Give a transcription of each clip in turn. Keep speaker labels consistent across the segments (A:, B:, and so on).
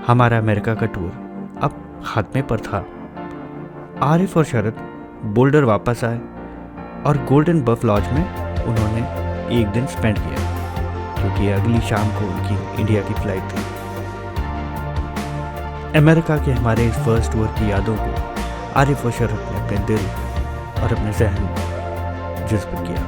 A: हमारा अमेरिका का टूर अब खात्मे पर था। आरिफ और शरद बोल्डर वापस आए और गोल्डन बफ लॉज में उन्होंने एक दिन स्पेंड किया, क्योंकि अगली शाम को उनकी इंडिया की फ्लाइट थी। अमेरिका के हमारे इस फर्स्ट टूर की यादों को आरिफ और शरद ने अपने दिल और अपने जहन में जज्ब किया।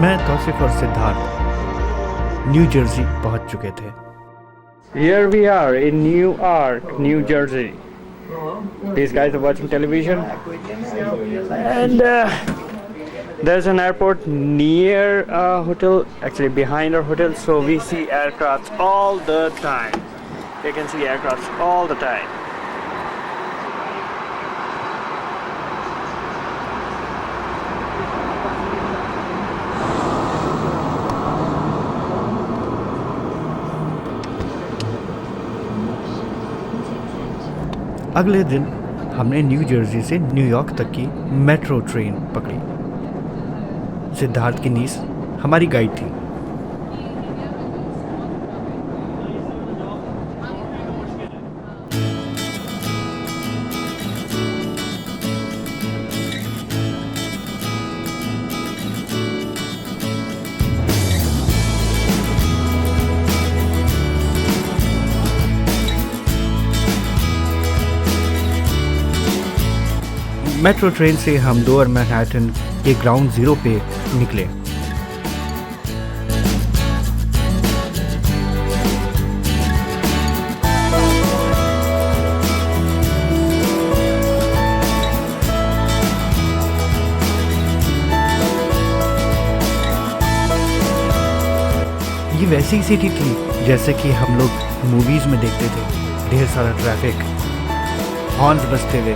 A: मैं तौसिफ और सिद्धार्थ न्यू जर्सी पहुंच चुके थे।
B: Here we are in Newark, New Jersey. These guys are watching television, and there's an airport near our hotel, actually behind our hotel, so we see aircrafts all the time. You can see aircrafts all the time.
A: अगले दिन हमने new Jersey से New York तक की metro train पकड़ी। सिद्धार्थ की नीस हमारी guide थी। मेट्रो ट्रेन से हम लोअर मैनहट्टन के ग्राउंड जीरो पे निकले। ये वैसी सिटी थी जैसे कि हम लोग मूवीज में देखते थे। ढेर सारा ट्रैफिक, हॉर्न्स बजते हुए,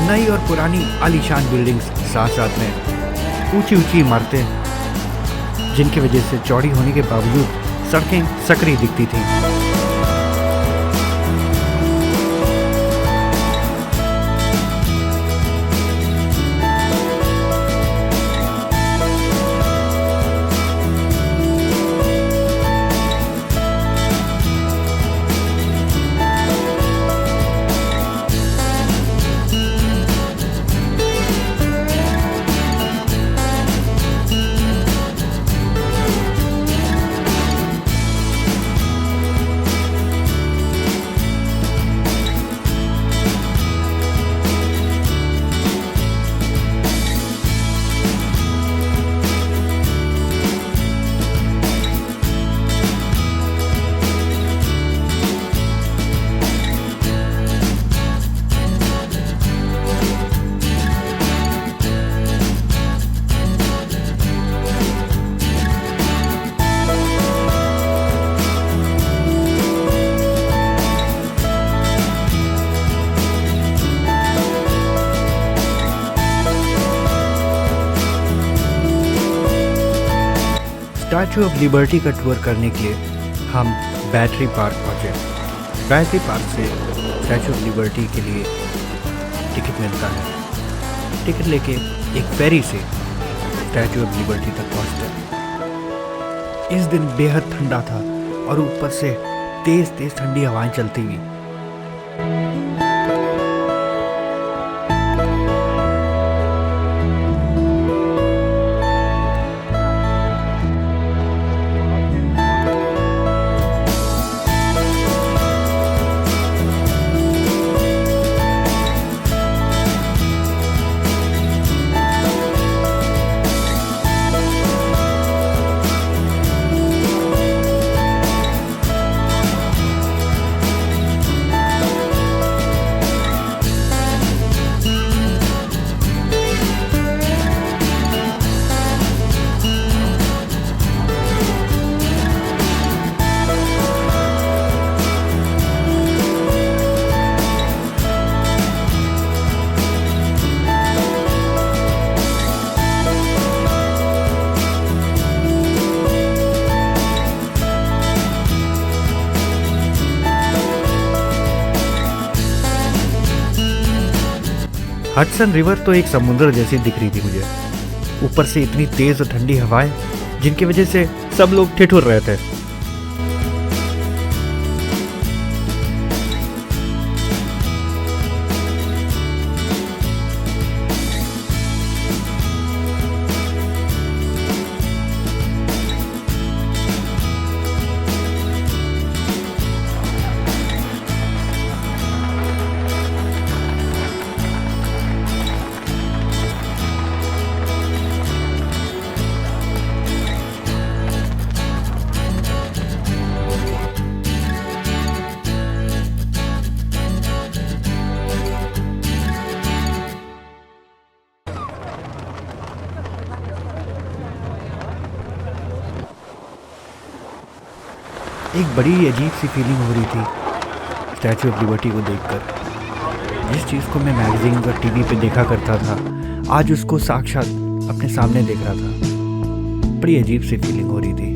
A: नई और पुरानी आलीशान बिल्डिंग्स साथ साथ में, ऊंची ऊंची इमारतें जिनकी वजह से चौड़ी होने के बावजूद सड़कें सकरी दिखती थीं। स्टैचू ऑफ लिबर्टी का टूर करने के लिए हम बैटरी पार्क पहुँचे। बैटरी पार्क से स्टैचू ऑफ लिबर्टी के लिए टिकट मिलता है। टिकट लेके एक फेरी से स्टैचू ऑफ लिबर्टी तक पहुँचते हैं। इस दिन बेहद ठंडा था और ऊपर से तेज़ तेज़ ठंडी हवाएं चलती हुई। हडसन रिवर तो एक समुद्र जैसी दिख रही थी मुझे। ऊपर से इतनी तेज और ठंडी हवाएं जिनकी वजह से सब लोग ठिठुर रहे थे। एक बड़ी अजीब सी फीलिंग हो रही थी स्टैचू ऑफ लिबर्टी को देखकर। जिस चीज़ को मैं मैगजीन और टीवी पे देखा करता था, आज उसको साक्षात अपने सामने देख रहा था। बड़ी अजीब सी फीलिंग हो रही थी।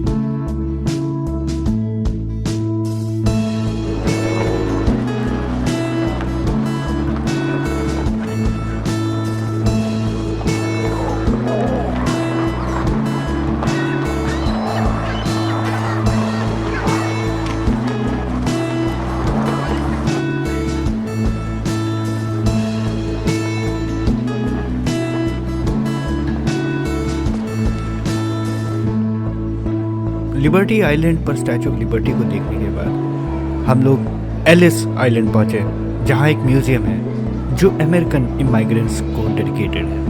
A: लिबर्टी आइलैंड पर स्टैचू ऑफ लिबर्टी को देखने के बाद हम लोग एलिस आइलैंड पहुंचे, जहां एक म्यूजियम है जो अमेरिकन इमाइग्रेंट्स को डेडिकेटेड है।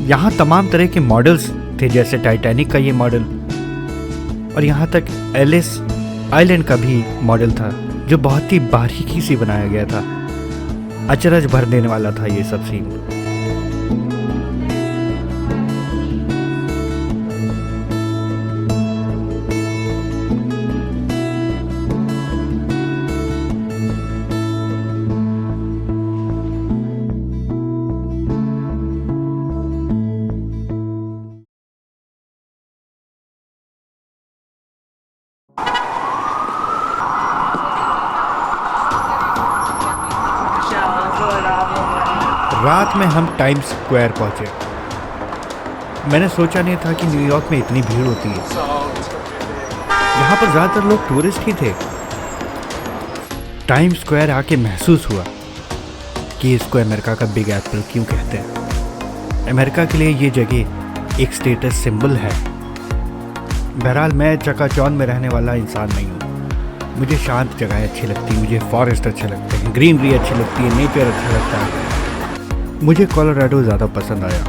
A: यहाँ तमाम तरह के मॉडल्स थे, जैसे टाइटैनिक का ये मॉडल, और यहाँ तक एलिस आइलैंड का भी मॉडल था जो बहुत ही बारीकी से बनाया गया था। अचरज भर देने वाला था ये सब सीन। रात में हम टाइम्स स्क्वायर पहुंचे। मैंने सोचा नहीं था कि न्यूयॉर्क में इतनी भीड़ होती है। यहाँ पर ज़्यादातर लोग टूरिस्ट ही थे। टाइम्स स्क्वायर आके महसूस हुआ कि इसको अमेरिका का बिग एप्पल क्यों कहते हैं। अमेरिका के लिए ये जगह एक स्टेटस सिंबल है। बहरहाल मैं चकाचौंध में रहने वाला इंसान नहीं हूँ। मुझे शांत जगह अच्छी लगती है, मुझे फॉरेस्ट अच्छे लगते हैं, ग्रीनरी अच्छी लगती है, नेचर अच्छा लगता है। मुझे कोलोराडो ज़्यादा पसंद आया।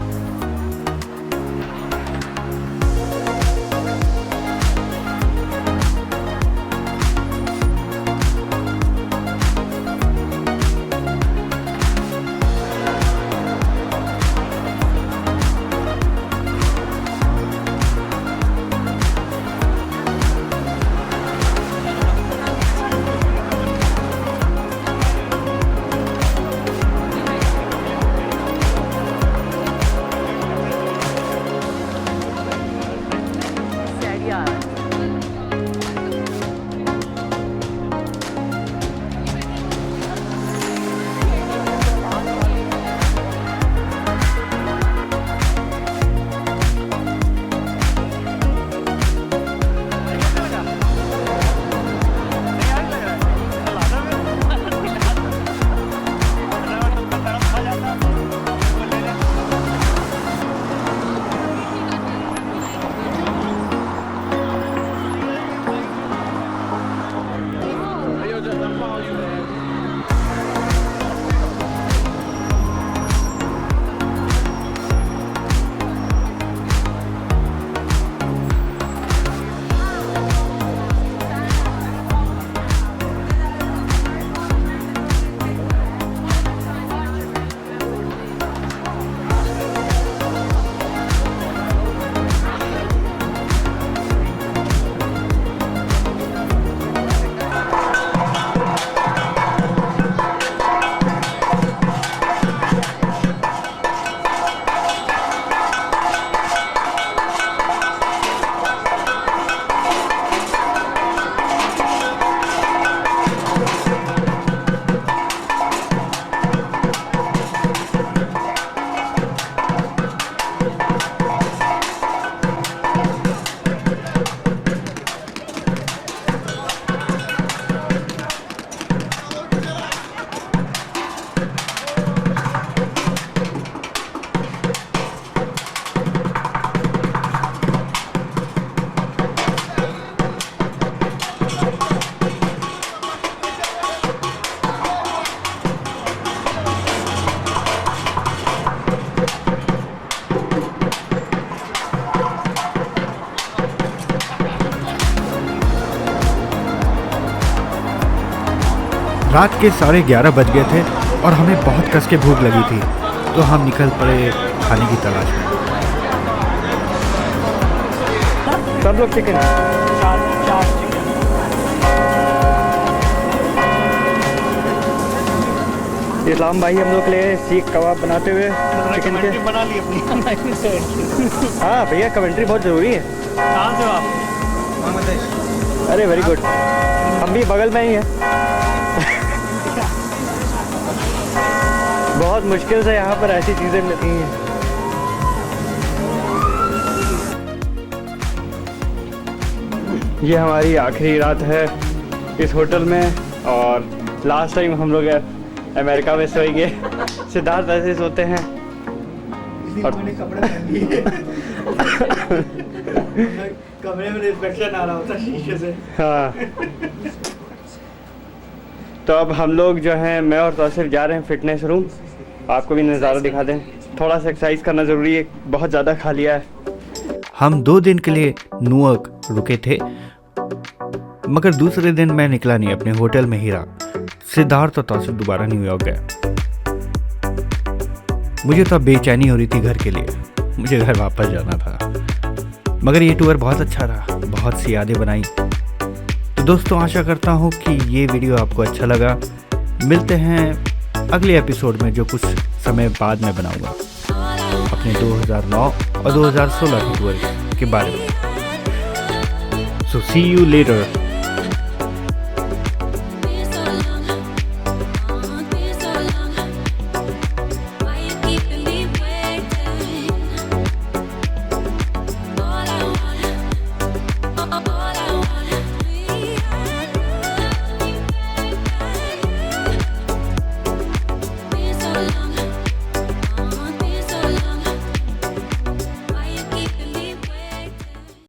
A: रात के 11:30 बज गए थे और हमें बहुत कस के भूख लगी थी, तो हम निकल पड़े खाने की तलाश में।
B: सब लोग चिकन, चार चिकन। इस्लाम भाई हम लोग के लिए सीख कबाब बनाते हुए चिकन के
C: बना ली अपनी।
B: हाँ भैया, कमेंट्री बहुत ज़रूरी है।
C: कहाँ से हो आप?
B: अरे वेरी गुड, हम भी बगल में ही हैं। बहुत मुश्किल से यहाँ पर ऐसी चीज़ें मिलती हैं। ये हमारी आखिरी रात है इस होटल में, और लास्ट टाइम हम लोग अमेरिका में सोएंगे। सिद्धार्थ ऐसे सोते हैं और
C: कपड़े पहन लिए। कमरे में रिफ्लेक्शन आ रहा होता शीशे से।
B: हाँ। तो अब हम लोग जो हैं, मैं और तौसीफ जा रहे हैं फिटनेस रूम। आपको भी नज़ारा दिखा दें। थोड़ा सा एक्सरसाइज करना ज़रूरी है, बहुत ज़्यादा खा लिया है।
A: हम 2 दिन के लिए न्यूयॉर्क रुके थे, मगर दूसरे दिन मैं निकला नहीं, अपने होटल में ही रहा। सिद्धार्थ और तौसीफ दोबारा न्यूयॉर्क गए। मुझे तो बेचैनी हो रही थी घर के लिए, मुझे घर वापस जाना था। मगर ये टूर बहुत अच्छा रहा, बहुत सी यादें बनाई। तो दोस्तों, आशा करता हूँ कि ये वीडियो आपको अच्छा लगा। मिलते हैं अगले एपिसोड में, जो कुछ समय बाद मैं बनाऊंगा अपने 2009 और 2016 के टूर के बारे में। सो सी यू लेटर।